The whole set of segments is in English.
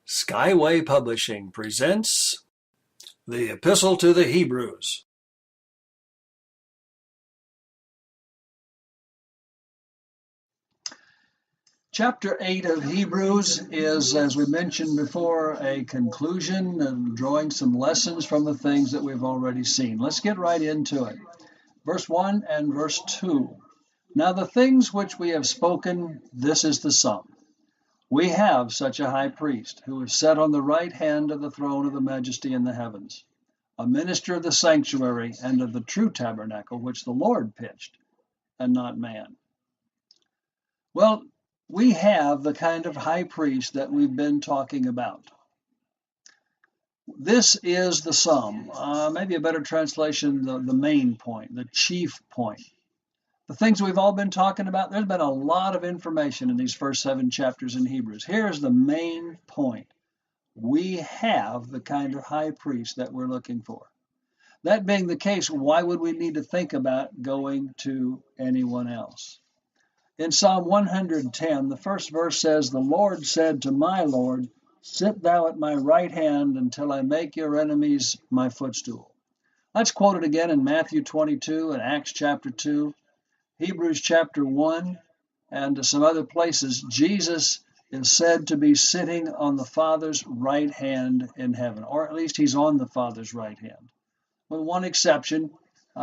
Skyway Publishing presents the Epistle to the Hebrews. Chapter 8 of Hebrews is, as we mentioned before, a conclusion and drawing some lessons from the things that we've already seen. Let's get right into it. Verse 1 and verse 2. Now the things which we have spoken, this is the sum. We have such a high priest who is set on the right hand of the throne of the majesty in the heavens, a minister of the sanctuary and of the true tabernacle which the Lord pitched, and not man. Well, we have the kind of high priest that we've been talking about. This is the sum, maybe a better translation, the main point, the chief point. The things we've all been talking about, there's been a lot of information in these first 7 chapters in Hebrews. Here's the main point. We have the kind of high priest that we're looking for. That being the case, why would we need to think about going to anyone else? In Psalm 110, the first verse says, "The Lord said to my Lord, sit thou at my right hand until I make your enemies my footstool." That's quoted again in Matthew 22 and Acts chapter 2. Hebrews chapter 1 and some other places, Jesus is said to be sitting on the Father's right hand in heaven, or at least he's on the Father's right hand. With one exception,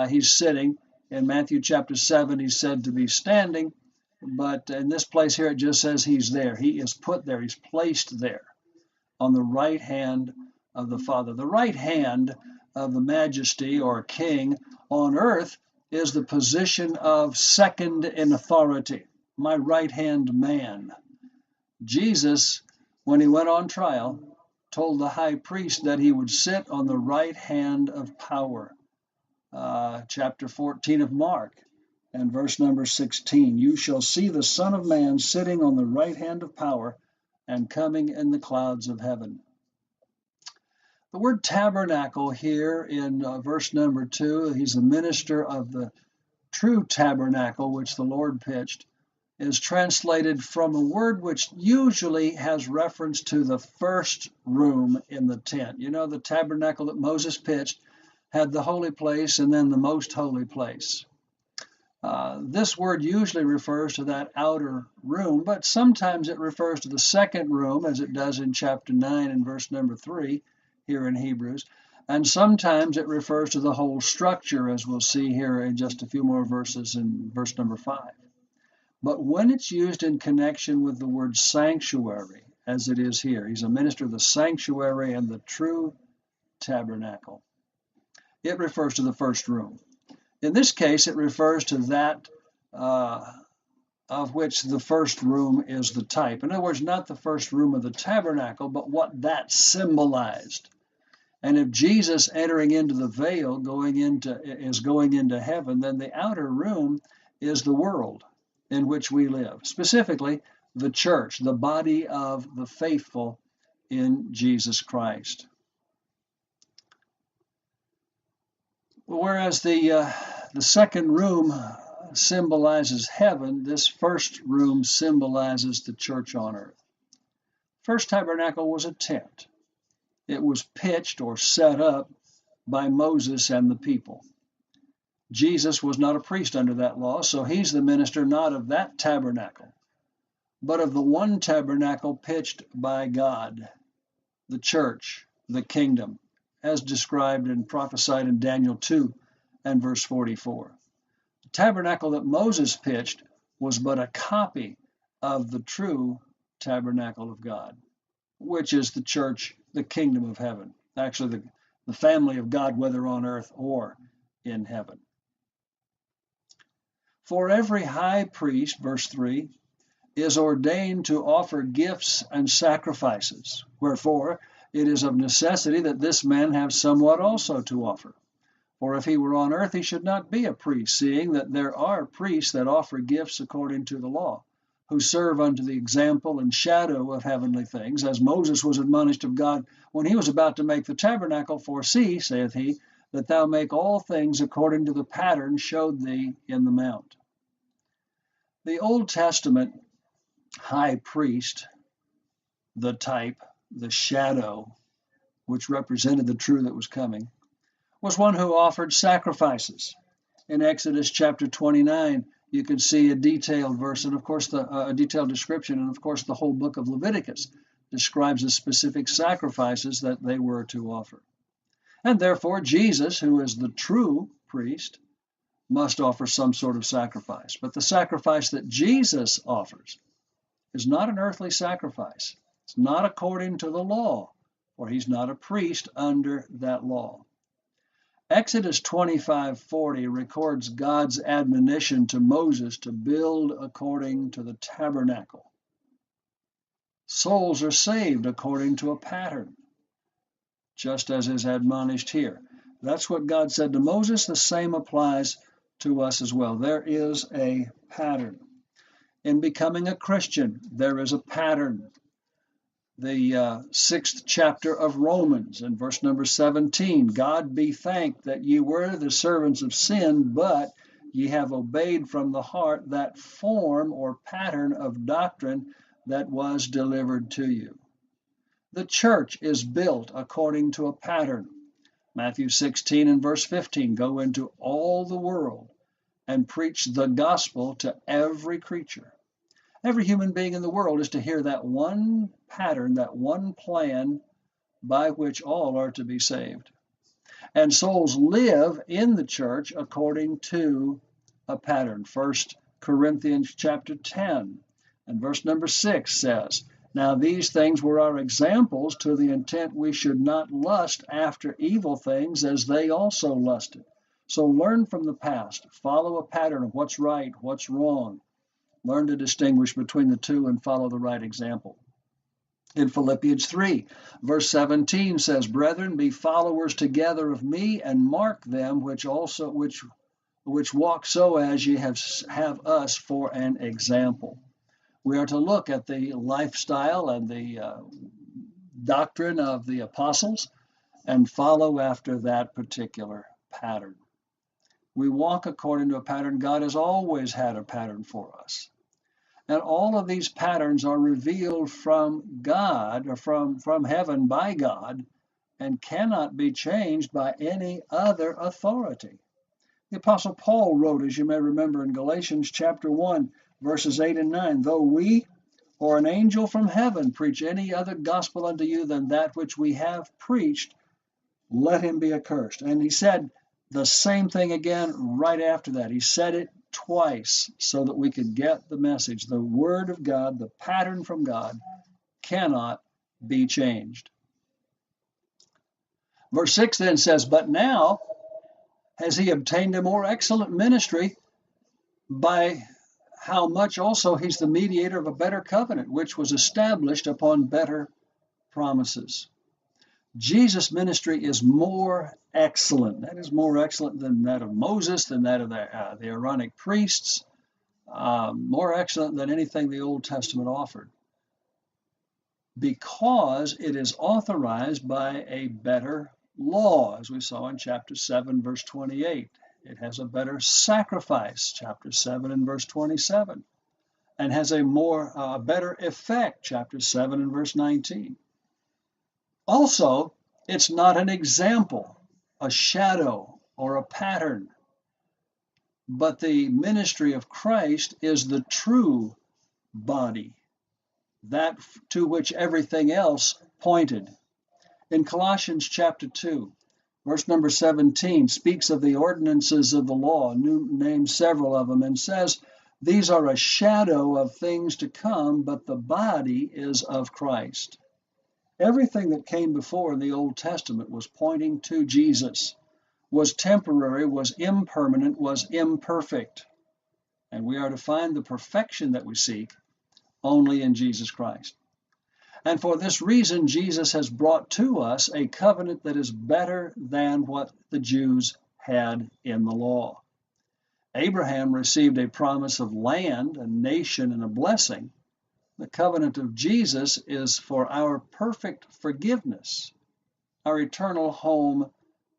he's sitting. In Matthew chapter 7, he's said to be standing, but in this place here, it just says he's there. He is put there. He's placed there on the right hand of the Father. The right hand of the majesty or king on earth is the position of second in authority, my right-hand man. Jesus, when he went on trial, told the high priest that he would sit on the right hand of power. Chapter 14 of Mark and verse number 16, you shall see the Son of Man sitting on the right hand of power and coming in the clouds of heaven. The word tabernacle here in verse number 2, he's the minister of the true tabernacle which the Lord pitched, is translated from a word which usually has reference to the first room in the tent. You know, the tabernacle that Moses pitched had the holy place and then the most holy place. This word usually refers to that outer room, but sometimes it refers to the second room, as it does in chapter 9 and verse number 3 here in Hebrews. And sometimes it refers to the whole structure, as we'll see here in just a few more verses in verse number 5. But when it's used in connection with the word sanctuary, as it is here, he's a minister of the sanctuary and the true tabernacle, it refers to the first room. In this case, it refers to that of which the first room is the type. In other words, not the first room of the tabernacle, but what that symbolized. And if Jesus entering into the veil is going into heaven, then the outer room is the world in which we live, specifically the church, the body of the faithful in Jesus Christ. Whereas the second room symbolizes heaven, this first room symbolizes the church on earth. First tabernacle was a tent. It was pitched or set up by Moses and the people. Jesus was not a priest under that law, so he's the minister not of that tabernacle, but of the one tabernacle pitched by God, the church, the kingdom, as described and prophesied in Daniel 2 and verse 44. The tabernacle that Moses pitched was but a copy of the true tabernacle of God, which is the church, the kingdom of heaven, actually the family of God, whether on earth or in heaven. For every high priest, verse 3, is ordained to offer gifts and sacrifices, wherefore it is of necessity that this man have somewhat also to offer. For if he were on earth, he should not be a priest, seeing that there are priests that offer gifts according to the law, who serve unto the example and shadow of heavenly things, as Moses was admonished of God when he was about to make the tabernacle. For see, saith he, that thou make all things according to the pattern showed thee in the mount. The Old Testament high priest, the type, the shadow, which represented the true that was coming, was one who offered sacrifices. In Exodus chapter 29, you can see a detailed verse, and of course a detailed description, and of course the whole book of Leviticus describes the specific sacrifices that they were to offer. And therefore Jesus, who is the true priest, must offer some sort of sacrifice. But the sacrifice that Jesus offers is not an earthly sacrifice. It's not according to the law, for he's not a priest under that law. Exodus 25:40 records God's admonition to Moses to build according to the tabernacle. Souls are saved according to a pattern, just as is admonished here. That's what God said to Moses. The same applies to us as well. There is a pattern. In becoming a Christian, there is a pattern. The 6th chapter of Romans, in verse number 17, God be thanked that ye were the servants of sin, but ye have obeyed from the heart that form or pattern of doctrine that was delivered to you. The church is built according to a pattern. Matthew 16 and verse 15, go into all the world and preach the gospel to every creature. Every human being in the world is to hear that one pattern, that one plan by which all are to be saved. And souls live in the church according to a pattern. 1 Corinthians chapter 10 and verse number 6 says, now these things were our examples to the intent we should not lust after evil things as they also lusted. So learn from the past. Follow a pattern of what's right, what's wrong. Learn to distinguish between the two and follow the right example. In Philippians 3, verse 17 says, brethren, be followers together of me, and mark them which walk so as ye have us for an example. We are to look at the lifestyle and the doctrine of the apostles and follow after that particular pattern. We walk according to a pattern. God has always had a pattern for us. And all of these patterns are revealed from God, or from heaven by God, and cannot be changed by any other authority. The Apostle Paul wrote, as you may remember, in Galatians chapter 1, verses 8 and 9, though we or an angel from heaven preach any other gospel unto you than that which we have preached, let him be accursed. And he said the same thing again right after that. He said it twice so that we could get the message. The word of God, the pattern from God, cannot be changed. Verse 6 then says, but now has he obtained a more excellent ministry, by how much also he's the mediator of a better covenant, which was established upon better promises. Jesus' ministry is more excellent. That is more excellent than that of Moses, than that of the Aaronic priests, more excellent than anything the Old Testament offered, because it is authorized by a better law, as we saw in chapter 7, verse 28. It has a better sacrifice, chapter 7 and verse 27, and has a better effect, chapter 7 and verse 19. Also, it's not an example, a shadow, or a pattern, but the ministry of Christ is the true body, that to which everything else pointed. In Colossians chapter 2, verse number 17 speaks of the ordinances of the law, names several of them, and says, these are a shadow of things to come, but the body is of Christ. Everything that came before in the Old Testament was pointing to Jesus, was temporary, was impermanent, was imperfect. And we are to find the perfection that we seek only in Jesus Christ. And for this reason, Jesus has brought to us a covenant that is better than what the Jews had in the law. Abraham received a promise of land, a nation, and a blessing. The covenant of Jesus is for our perfect forgiveness, our eternal home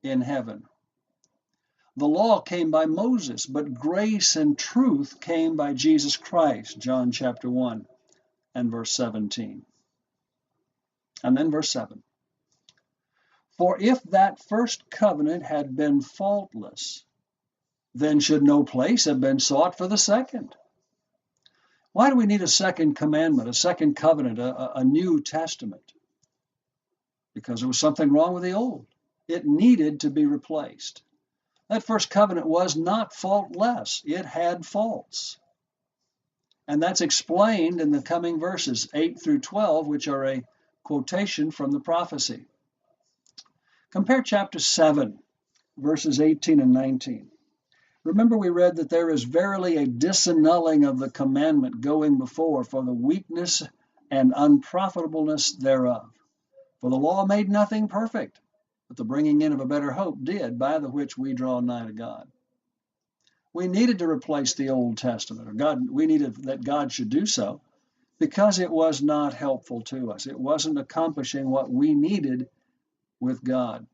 in heaven. The law came by Moses, but grace and truth came by Jesus Christ, John chapter 1 and verse 17. And then verse 7. For if that first covenant had been faultless, then should no place have been sought for the second. Why do we need a second commandment, a second covenant, a New Testament? Because there was something wrong with the old. It needed to be replaced. That first covenant was not faultless. It had faults. And that's explained in the coming verses 8 through 12, which are a quotation from the prophecy. Compare chapter 7, verses 18 and 19. Remember, we read that there is verily a disannulling of the commandment going before for the weakness and unprofitableness thereof. For the law made nothing perfect, but the bringing in of a better hope did, by the which we draw nigh to God. We needed to replace the Old Testament, or we needed that God should do so, because it was not helpful to us. It wasn't accomplishing what we needed with God.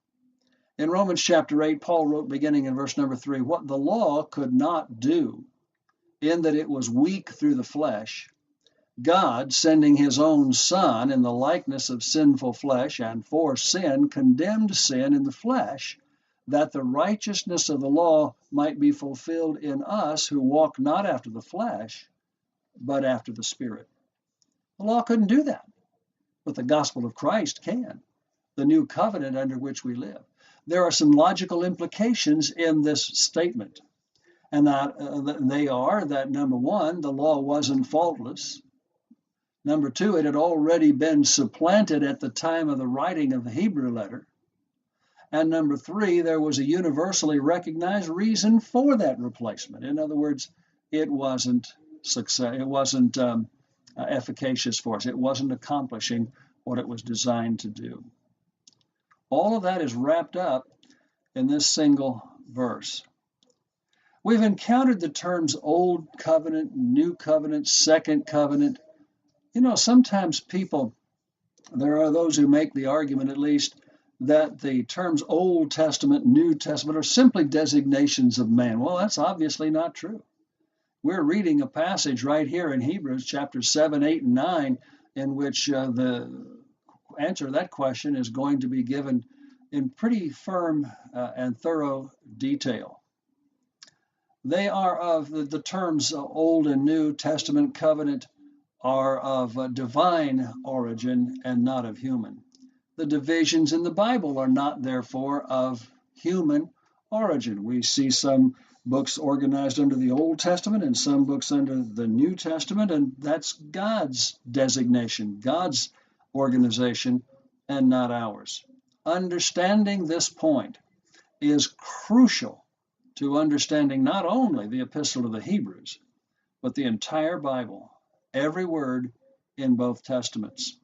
In Romans chapter 8, Paul wrote, beginning in verse number 3, what the law could not do, in that it was weak through the flesh, God, sending his own Son in the likeness of sinful flesh, and for sin, condemned sin in the flesh, that the righteousness of the law might be fulfilled in us who walk not after the flesh, but after the Spirit. The law couldn't do that, but the gospel of Christ can, the new covenant under which we live. There are some logical implications in this statement, and they are that, number one, the law wasn't faultless. Number two, it had already been supplanted at the time of the writing of the Hebrew letter. And number three, there was a universally recognized reason for that replacement. In other words, it wasn't efficacious for us. It wasn't accomplishing what it was designed to do. All of that is wrapped up in this single verse. We've encountered the terms Old Covenant, New Covenant, Second Covenant. You know, sometimes there are those who make the argument, at least, that the terms Old Testament, New Testament are simply designations of man. Well, that's obviously not true. We're reading a passage right here in Hebrews chapter 7, 8, and 9, in which the answer to that question is going to be given in pretty firm and thorough detail. They are of the terms Old and New Testament covenant are of divine origin and not of human. The divisions in the Bible are not, therefore, of human origin. We see some books organized under the Old Testament and some books under the New Testament, and that's God's designation, God's organization, and not ours. Understanding this point is crucial to understanding not only the Epistle to the Hebrews, but the entire Bible, every word in both Testaments.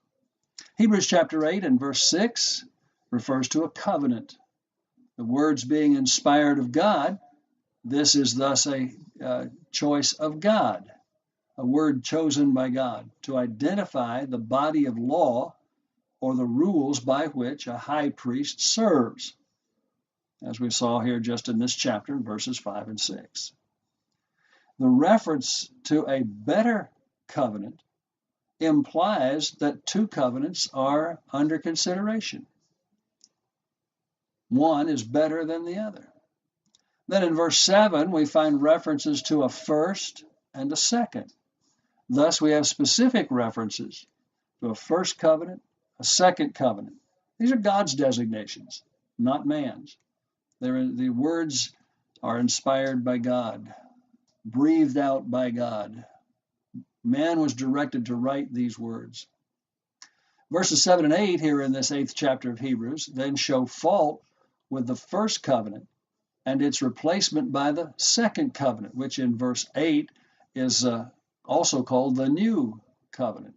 Hebrews chapter 8 and verse 6 refers to a covenant. The words being inspired of God, this is thus a choice of God, a word chosen by God to identify the body of law or the rules by which a high priest serves, as we saw here just in this chapter, verses 5 and 6. The reference to a better covenant implies that two covenants are under consideration. One is better than the other. Then in verse 7, we find references to a first and a second. Thus, we have specific references to a first covenant, a second covenant. These are God's designations, not man's. The words are inspired by God, breathed out by God. Man was directed to write these words. Verses 7 and 8 here in this 8th chapter of Hebrews then show fault with the first covenant and its replacement by the second covenant, which in verse 8 is also called the new covenant.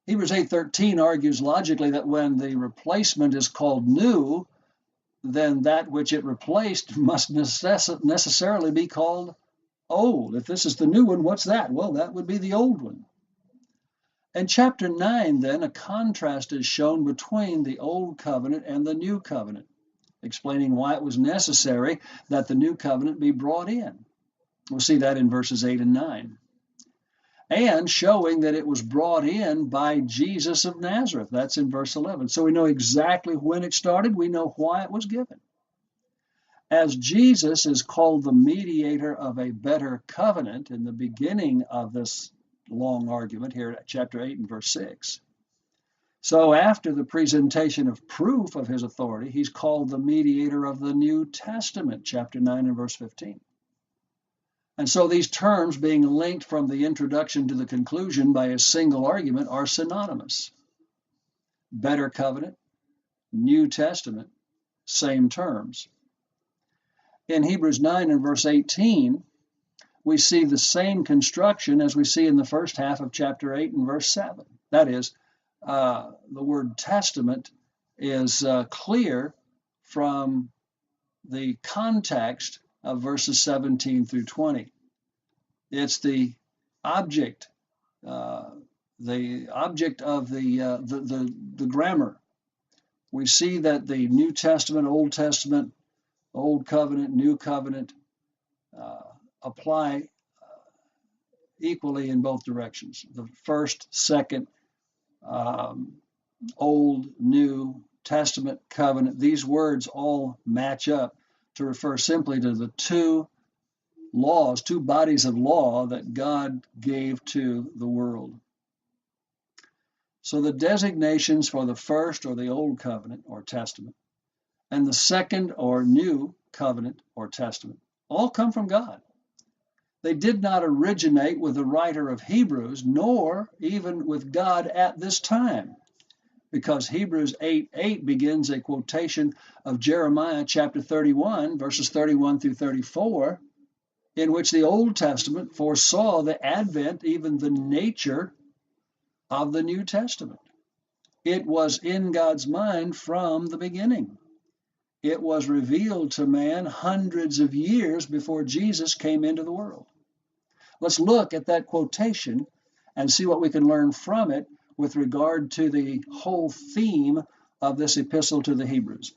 Hebrews 8:13 argues logically that when the replacement is called new, then that which it replaced must necessarily be called old. If this is the new one, what's that? Well, that would be the old one. In chapter 9, then, a contrast is shown between the old covenant and the new covenant, explaining why it was necessary that the new covenant be brought in. We'll see that in verses 8 and 9. and showing that it was brought in by Jesus of Nazareth. That's in verse 11. So we know exactly when it started. We know why it was given. As Jesus is called the mediator of a better covenant in the beginning of this long argument here at chapter 8 and verse 6. So after the presentation of proof of his authority, he's called the mediator of the New Testament, chapter 9 and verse 15. And so these terms being linked from the introduction to the conclusion by a single argument are synonymous. Better covenant, New Testament, same terms. In Hebrews 9 and verse 18, we see the same construction as we see in the first half of chapter 8 and verse 7. That is, the word testament is clear from the context of verses 17 through 20. It's the object of the grammar. We see that the New Testament, Old Covenant, New Covenant apply equally in both directions. The first, second, Old, New Testament, Covenant, these words all match up to refer simply to the two bodies of law that God gave to the world. So the designations for the first or the Old Covenant or Testament and the second or New Covenant or Testament all come from God. They did not originate with the writer of Hebrews, nor even with God at this time, because Hebrews 8:8 begins a quotation of Jeremiah chapter 31, verses 31 through 34, in which the Old Testament foresaw the advent, even the nature of the New Testament. It was in God's mind from the beginning. It was revealed to man hundreds of years before Jesus came into the world. Let's look at that quotation and see what we can learn from it with regard to the whole theme of this epistle to the Hebrews.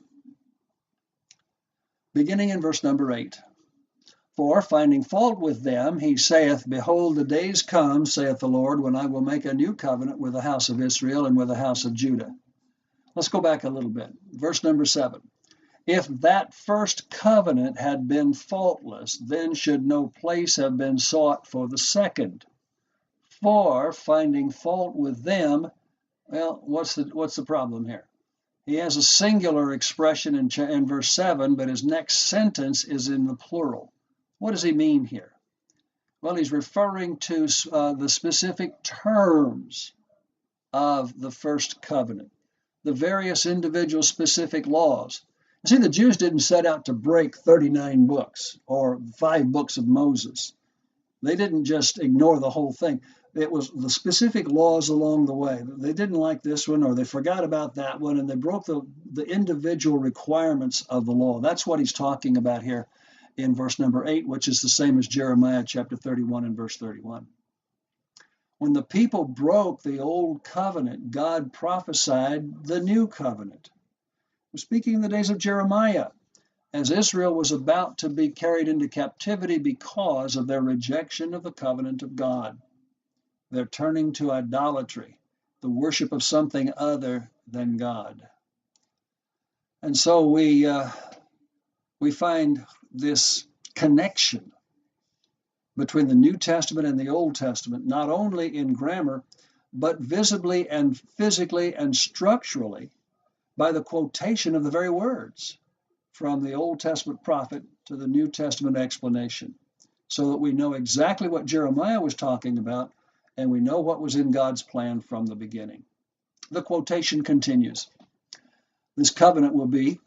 Beginning in verse number 8. For finding fault with them, he saith, Behold, the days come, saith the Lord, when I will make a new covenant with the house of Israel and with the house of Judah. Let's go back a little bit. Verse number 7. If that first covenant had been faultless, then should no place have been sought for the second. For finding fault with them, well, what's the problem here? He has a singular expression in verse 7, but his next sentence is in the plural. What does he mean here? Well, he's referring to the specific terms of the first covenant, the various individual specific laws. See, the Jews didn't set out to break 39 books or 5 books of Moses. They didn't just ignore the whole thing. It was the specific laws along the way. They didn't like this one, or they forgot about that one, and they broke the individual requirements of the law. That's what he's talking about here in verse number 8, which is the same as Jeremiah chapter 31 and verse 31. When the people broke the old covenant, God prophesied the new covenant. We're speaking in the days of Jeremiah, as Israel was about to be carried into captivity because of their rejection of the covenant of God. They're turning to idolatry, the worship of something other than God. And so we find this connection between the New Testament and the Old Testament, not only in grammar, but visibly and physically and structurally by the quotation of the very words from the Old Testament prophet to the New Testament explanation, so that we know exactly what Jeremiah was talking about and we know what was in God's plan from the beginning. The quotation continues. This covenant will be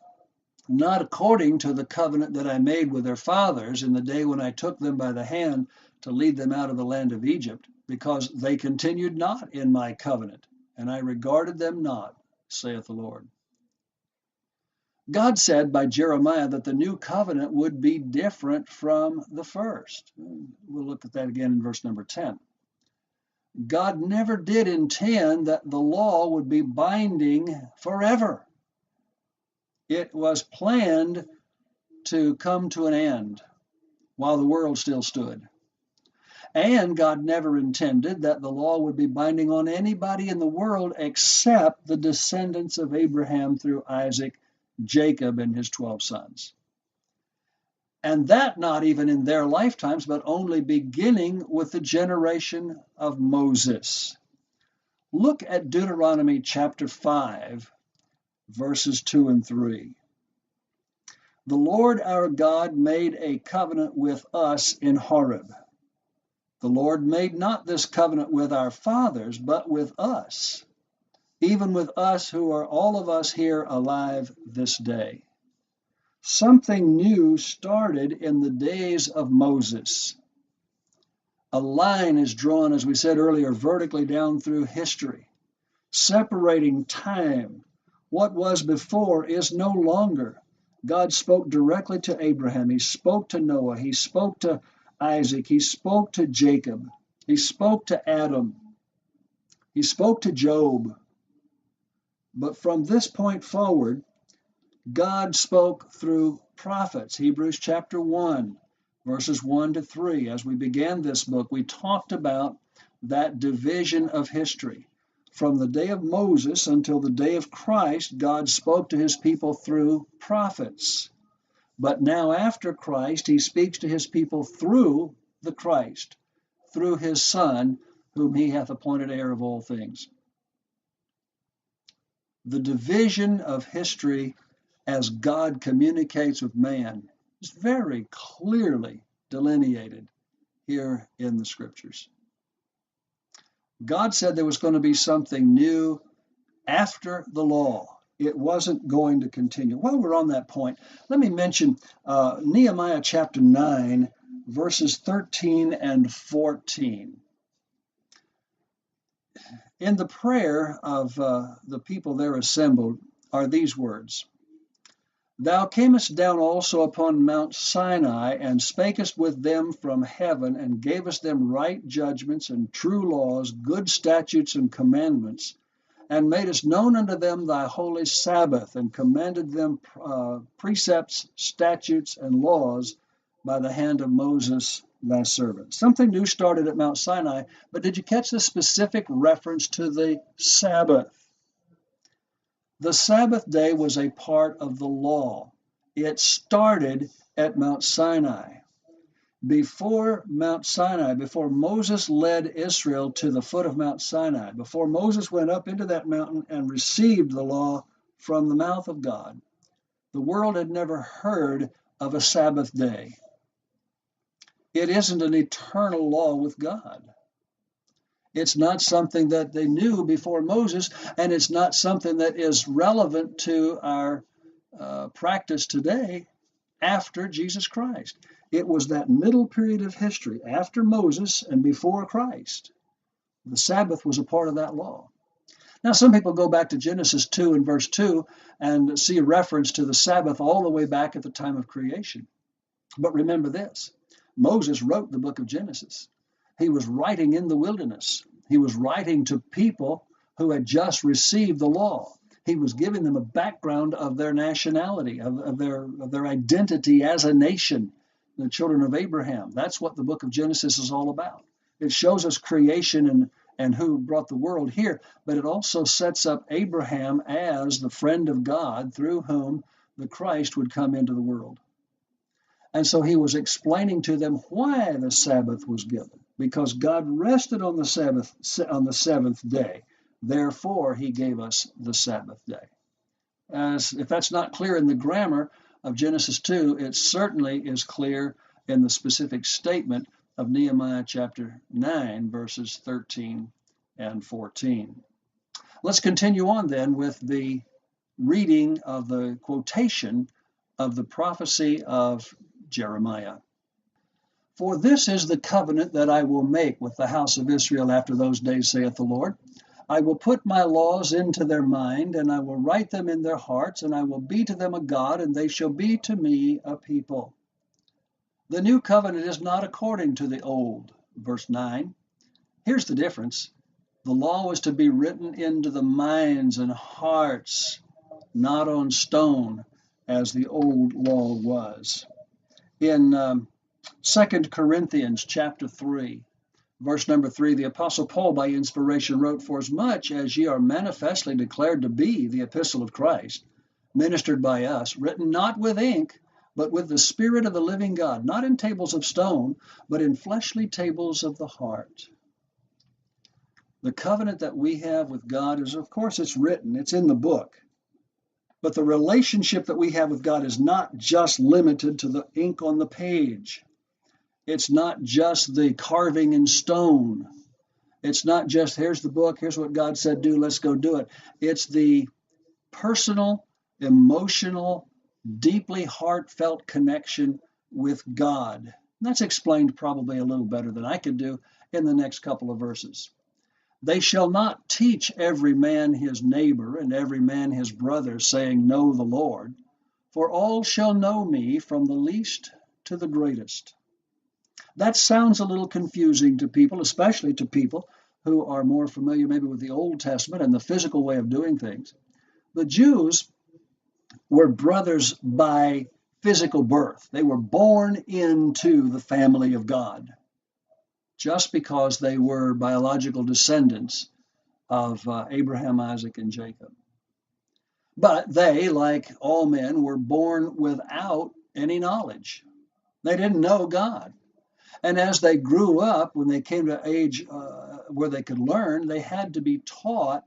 not according to the covenant that I made with their fathers in the day when I took them by the hand to lead them out of the land of Egypt, because they continued not in my covenant, and I regarded them not, saith the Lord. God said by Jeremiah that the new covenant would be different from the first. We'll look at that again in verse number 10. God never did intend that the law would be binding forever. It was planned to come to an end while the world still stood. And God never intended that the law would be binding on anybody in the world except the descendants of Abraham through Isaac, Jacob, and his 12 sons. And that not even in their lifetimes, but only beginning with the generation of Moses. Look at Deuteronomy chapter 5, verses 2 and 3. The Lord our God made a covenant with us in Horeb. The Lord made not this covenant with our fathers, but with us, even with us who are all of us here alive this day. Something new started in the days of Moses. A line is drawn, as we said earlier, vertically down through history, separating time. What was before is no longer. God spoke directly to Abraham. He spoke to Noah. He spoke to Isaac. He spoke to Jacob. He spoke to Adam. He spoke to Job. But from this point forward, God spoke through prophets. Hebrews chapter 1, verses 1 to 3. As we began this book, we talked about that division of history. From the day of Moses until the day of Christ, God spoke to his people through prophets. But now after Christ, he speaks to his people through the Christ, through his Son, whom he hath appointed heir of all things. The division of history as God communicates with man is very clearly delineated here in the Scriptures. God said there was going to be something new after the law. It wasn't going to continue. While we're on that point, let me mention Nehemiah chapter 9, verses 13 and 14. In the prayer of the people there assembled are these words: Thou camest down also upon Mount Sinai, and spakest with them from heaven, and gavest them right judgments and true laws, good statutes and commandments, and madest known unto them thy holy Sabbath, and commanded them precepts, statutes, and laws by the hand of Moses thy servant. Something new started at Mount Sinai, but did you catch the specific reference to the Sabbath? The Sabbath day was a part of the law. It started at Mount Sinai. Before Mount Sinai, before Moses led Israel to the foot of Mount Sinai, before Moses went up into that mountain and received the law from the mouth of God, the world had never heard of a Sabbath day. It isn't an eternal law with God. It's not something that they knew before Moses, and it's not something that is relevant to our practice today after Jesus Christ. It was that middle period of history after Moses and before Christ. The Sabbath was a part of that law. Now, some people go back to Genesis 2 and verse 2 and see a reference to the Sabbath all the way back at the time of creation. But remember this: Moses wrote the book of Genesis. He was writing in the wilderness. He was writing to people who had just received the law. He was giving them a background of their nationality, of their identity as a nation, the children of Abraham. That's what the book of Genesis is all about. It shows us creation and who brought the world here, but it also sets up Abraham as the friend of God through whom the Christ would come into the world. And so he was explaining to them why the Sabbath was given, because God rested on the seventh day. Therefore, he gave us the Sabbath day. If that's not clear in the grammar of Genesis 2, it certainly is clear in the specific statement of Nehemiah chapter 9, verses 13 and 14. Let's continue on then with the reading of the quotation of the prophecy of Jeremiah. For this is the covenant that I will make with the house of Israel after those days, saith the Lord. I will put my laws into their mind, and I will write them in their hearts, and I will be to them a God, and they shall be to me a people. The new covenant is not according to the old. Verse 9. Here's the difference. The law was to be written into the minds and hearts, not on stone, as the old law was. In 2 Corinthians chapter 3, Verse number 3, the Apostle Paul by inspiration wrote, "For as much as ye are manifestly declared to be the epistle of Christ, ministered by us, written not with ink, but with the Spirit of the living God, not in tables of stone, but in fleshly tables of the heart." The covenant that we have with God is, of course, it's written, it's in the book. But the relationship that we have with God is not just limited to the ink on the page. It's not just the carving in stone. It's not just, here's the book, here's what God said do, let's go do it. It's the personal, emotional, deeply heartfelt connection with God. And that's explained probably a little better than I could do in the next couple of verses. They shall not teach every man his neighbor and every man his brother, saying, Know the Lord, for all shall know me, from the least to the greatest. That sounds a little confusing to people, especially to people who are more familiar maybe with the Old Testament and the physical way of doing things. The Jews were brothers by physical birth. They were born into the family of God just because they were biological descendants of Abraham, Isaac, and Jacob. But they, like all men, were born without any knowledge. They didn't know God. And as they grew up, when they came to age where they could learn, they had to be taught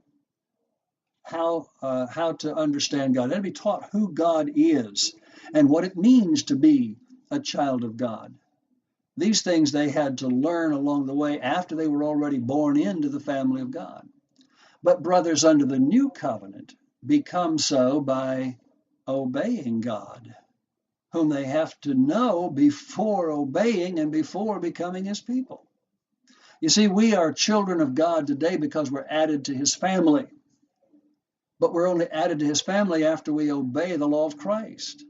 how to understand God. They had to be taught who God is and what it means to be a child of God. These things they had to learn along the way after they were already born into the family of God. But brothers under the new covenant become so by obeying God, whom they have to know before obeying and before becoming his people. You see, we are children of God today because we're added to his family. But we're only added to his family after we obey the law of Christ.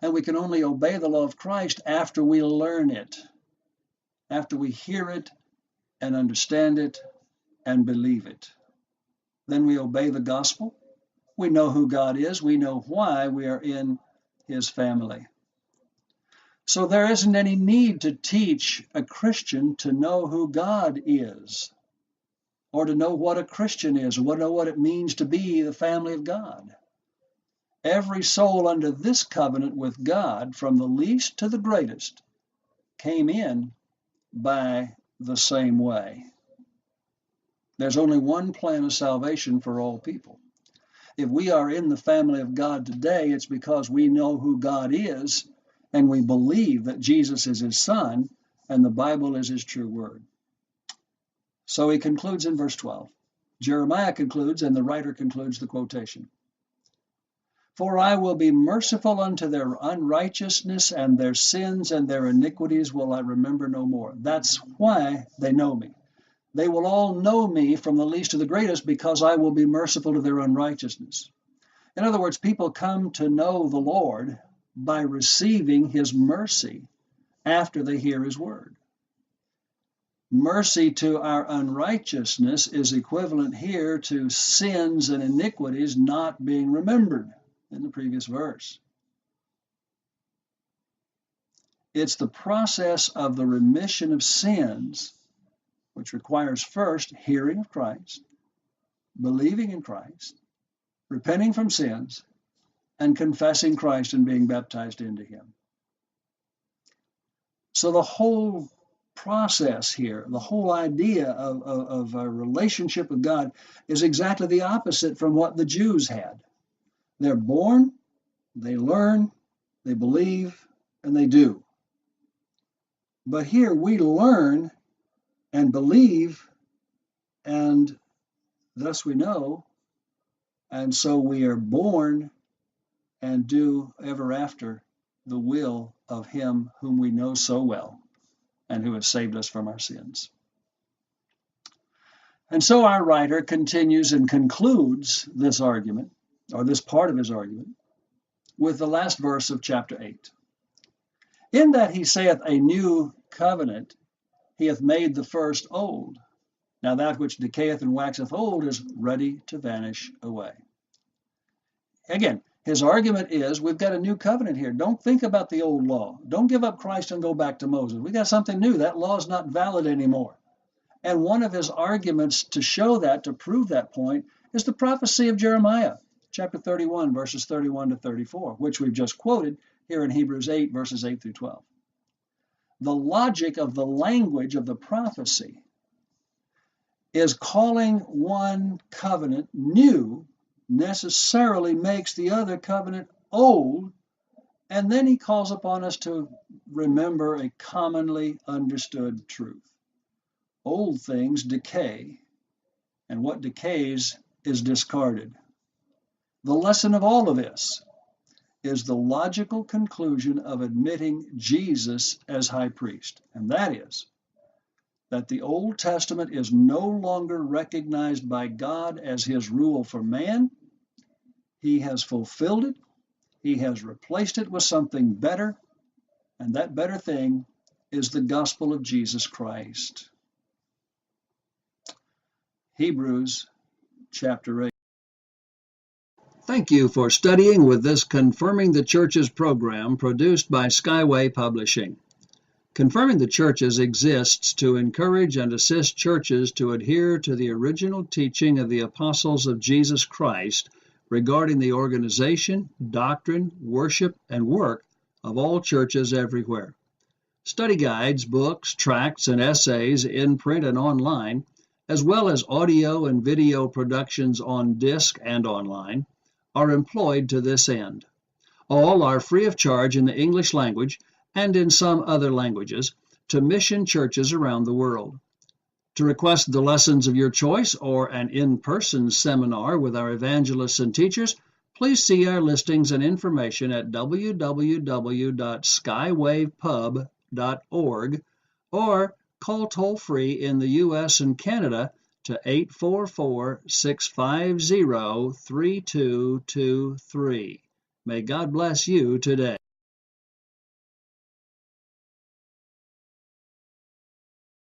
And we can only obey the law of Christ after we learn it, after we hear it and understand it and believe it. Then we obey the gospel. We know who God is. We know why we are in his family. So there isn't any need to teach a Christian to know who God is, or to know what a Christian is, or to know what it means to be the family of God. Every soul under this covenant with God, from the least to the greatest, came in by the same way. There's only one plan of salvation for all people. If we are in the family of God today, it's because we know who God is, and we believe that Jesus is his Son, and the Bible is his true word. So he concludes in verse 12. Jeremiah concludes, and the writer concludes the quotation. For I will be merciful unto their unrighteousness, and their sins and their iniquities will I remember no more. That's why they know me. They will all know me from the least to the greatest, because I will be merciful to their unrighteousness. In other words, people come to know the Lord by receiving his mercy after they hear his word. Mercy to our unrighteousness is equivalent here to sins and iniquities not being remembered in the previous verse. It's the process of the remission of sins, which requires first hearing of Christ, believing in Christ, repenting from sins, and confessing Christ and being baptized into him. So the whole process here, the whole idea of a relationship with God is exactly the opposite from what the Jews had. They're born, they learn, they believe, and they do. But here we learn and believe, and thus we know, and so we are born and do ever after the will of him whom we know so well and who has saved us from our sins. And so our writer continues and concludes this argument, or this part of his argument, with the last verse of chapter 8. In that he saith, a new covenant, he hath made the first old. Now that which decayeth and waxeth old is ready to vanish away. Again, his argument is, we've got a new covenant here. Don't think about the old law. Don't give up Christ and go back to Moses. We got something new. That law is not valid anymore. And one of his arguments to show that, to prove that point, is the prophecy of Jeremiah, chapter 31, verses 31 to 34, which we've just quoted here in Hebrews 8, verses 8 through 12. The logic of the language of the prophecy is calling one covenant new necessarily makes the other covenant old, and then he calls upon us to remember a commonly understood truth. Old things decay, and what decays is discarded. The lesson of all of this is the logical conclusion of admitting Jesus as high priest, and that is that the Old Testament is no longer recognized by God as his rule for man. He has fulfilled it. He has replaced it with something better, and that better thing is the gospel of Jesus Christ. Hebrews chapter 8. Thank you for studying with this Confirming the Churches program produced by Skyway Publishing. Confirming the Churches exists to encourage and assist churches to adhere to the original teaching of the apostles of Jesus Christ regarding the organization, doctrine, worship, and work of all churches everywhere. Study guides, books, tracts, and essays in print and online, as well as audio and video productions on disc and online, are employed to this end. All are free of charge in the English language and in some other languages to mission churches around the world. To request the lessons of your choice or an in-person seminar with our evangelists and teachers, please see our listings and information at www.skywavepub.org or call toll-free in the U.S. and Canada to 844-650-3223. May God bless you today.